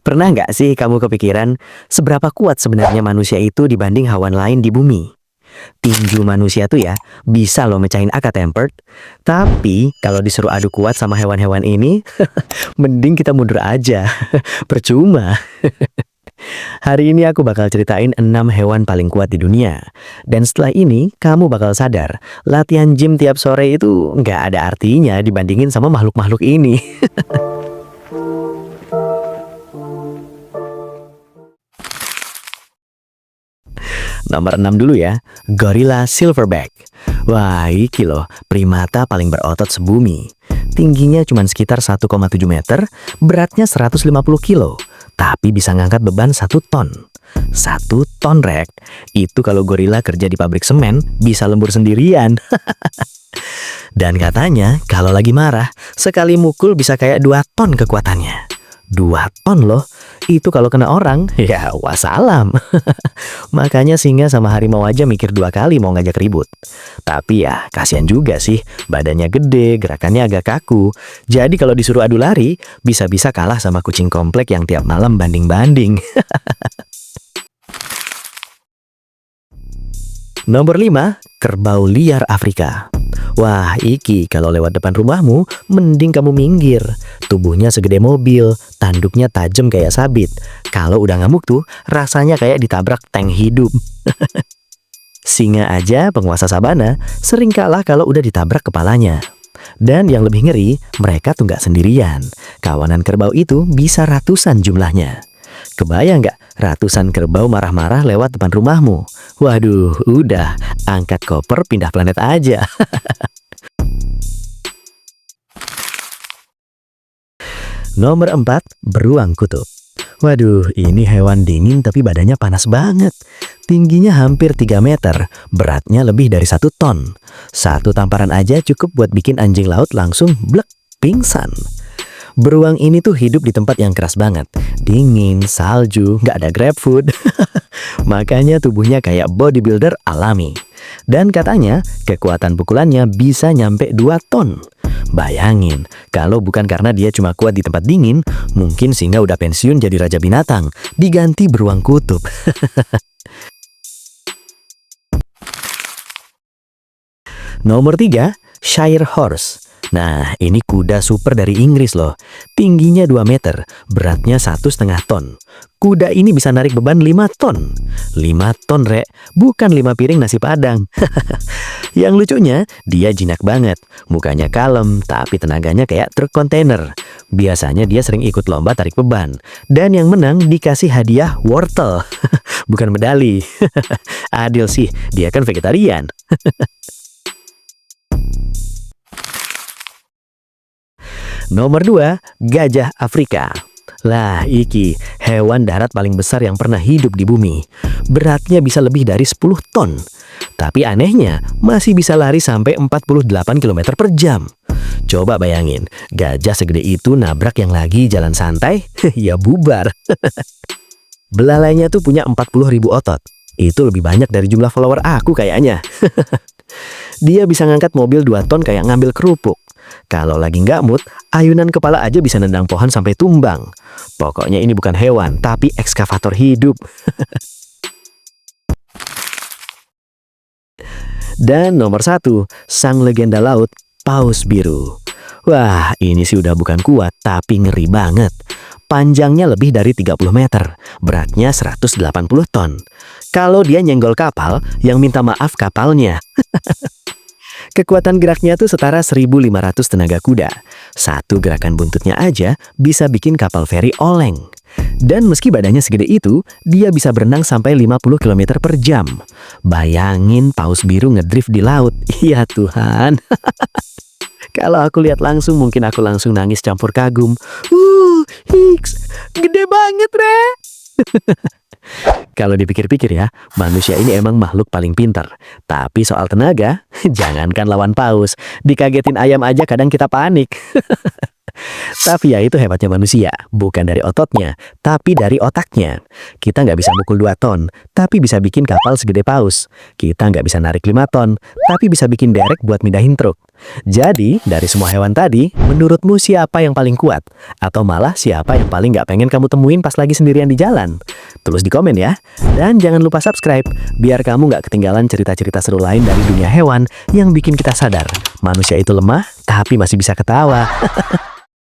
Pernah nggak sih kamu kepikiran seberapa kuat sebenarnya manusia itu dibanding hewan lain di bumi? Tinju manusia tuh ya bisa loh mecahin AK tempered. Tapi kalau disuruh adu kuat sama hewan-hewan ini, mending kita mundur aja. Percuma. Hari ini aku bakal ceritain 6 hewan paling kuat di dunia. Dan setelah ini kamu bakal sadar, latihan gym tiap sore itu nggak ada artinya dibandingin sama makhluk-makhluk ini. Nomor 6 dulu ya, gorilla silverback. Wah, iki loh, primata paling berotot sebumi. Tingginya cuma sekitar 1,7 meter, beratnya 150 kilo, tapi bisa ngangkat beban 1 ton. 1 ton, Rek. Itu kalau gorila kerja di pabrik semen, bisa lembur sendirian. Dan katanya, kalau lagi marah, sekali mukul bisa kayak 2 ton kekuatannya. 2 ton loh, itu kalau kena orang, ya wassalam. Makanya singa sama harimau aja mikir 2 kali mau ngajak ribut. Tapi ya, kasihan juga sih, badannya gede, gerakannya agak kaku. Jadi kalau disuruh adu lari, bisa-bisa kalah sama kucing komplek yang tiap malam banding-banding. Nomor 5, kerbau liar Afrika. Wah, iki kalau lewat depan rumahmu, mending kamu minggir. Tubuhnya segede mobil, tanduknya tajam kayak sabit. Kalau udah ngamuk tuh, rasanya kayak ditabrak tank hidup. Singa aja, penguasa sabana, sering kalah kalau udah ditabrak kepalanya. Dan yang lebih ngeri, mereka tuh nggak sendirian. Kawanan kerbau itu bisa ratusan jumlahnya. Kebayang nggak ratusan kerbau marah-marah lewat depan rumahmu? Waduh, udah, angkat koper pindah planet aja. Nomor 4, beruang kutub. Waduh, ini hewan dingin tapi badannya panas banget. Tingginya hampir 3 meter, beratnya lebih dari 1 ton. Satu tamparan aja cukup buat bikin anjing laut langsung blek, pingsan. Beruang ini tuh hidup di tempat yang keras banget. Dingin, salju, nggak ada GrabFood. Makanya tubuhnya kayak bodybuilder alami. Dan katanya kekuatan pukulannya bisa nyampe 2 ton. Bayangin, kalau bukan karena dia cuma kuat di tempat dingin, mungkin singa udah pensiun jadi raja binatang, diganti beruang kutub. Nomor 3, Shire Horse. Nah, ini kuda super dari Inggris loh. Tingginya 2 meter, beratnya 1,5 ton. Kuda ini bisa narik beban 5 ton. 5 ton, Rek. Bukan 5 piring nasi padang. Yang lucunya, dia jinak banget. Mukanya kalem, tapi tenaganya kayak truk kontainer. Biasanya dia sering ikut lomba tarik beban. Dan yang menang dikasih hadiah wortel. Bukan medali. Adil sih, dia kan vegetarian. Nomor 2, gajah Afrika. Lah, iki hewan darat paling besar yang pernah hidup di bumi. Beratnya bisa lebih dari 10 ton. Tapi anehnya, masih bisa lari sampai 48 km per jam. Coba bayangin, gajah segede itu nabrak yang lagi jalan santai, ya bubar. Belalainya tuh punya 40.000 otot. Itu lebih banyak dari jumlah follower aku kayaknya. Dia bisa ngangkat mobil 2 ton kayak ngambil kerupuk. Kalau lagi nggak mood, ayunan kepala aja bisa nendang pohon sampai tumbang. Pokoknya ini bukan hewan, tapi ekskavator hidup. Dan nomor 1, sang legenda laut, paus biru. Wah, ini sih udah bukan kuat, tapi ngeri banget. Panjangnya lebih dari 30 meter, beratnya 180 ton. Kalau dia nyenggol kapal, yang minta maaf kapalnya. Kekuatan geraknya tuh setara 1.500 tenaga kuda. Satu gerakan buntutnya aja bisa bikin kapal feri oleng. Dan meski badannya segede itu, dia bisa berenang sampai 50 km per jam. Bayangin paus biru ngedrift di laut. Ya Tuhan. Kalau aku lihat langsung, mungkin aku langsung nangis campur kagum. Hiks, gede banget, Re. Kalau dipikir-pikir ya, manusia ini emang makhluk paling pintar. Tapi soal tenaga, jangankan lawan paus, dikagetin ayam aja kadang kita panik. Tapi ya itu hebatnya manusia, bukan dari ototnya, tapi dari otaknya. Kita nggak bisa mukul 2 ton, tapi bisa bikin kapal segede paus. Kita nggak bisa narik 5 ton, tapi bisa bikin derek buat mindahin truk. Jadi, dari semua hewan tadi, menurutmu siapa yang paling kuat? Atau malah siapa yang paling nggak pengen kamu temuin pas lagi sendirian di jalan? Tulis di komen ya. Dan jangan lupa subscribe, biar kamu nggak ketinggalan cerita-cerita seru lain dari dunia hewan yang bikin kita sadar. Manusia itu lemah, tapi masih bisa ketawa.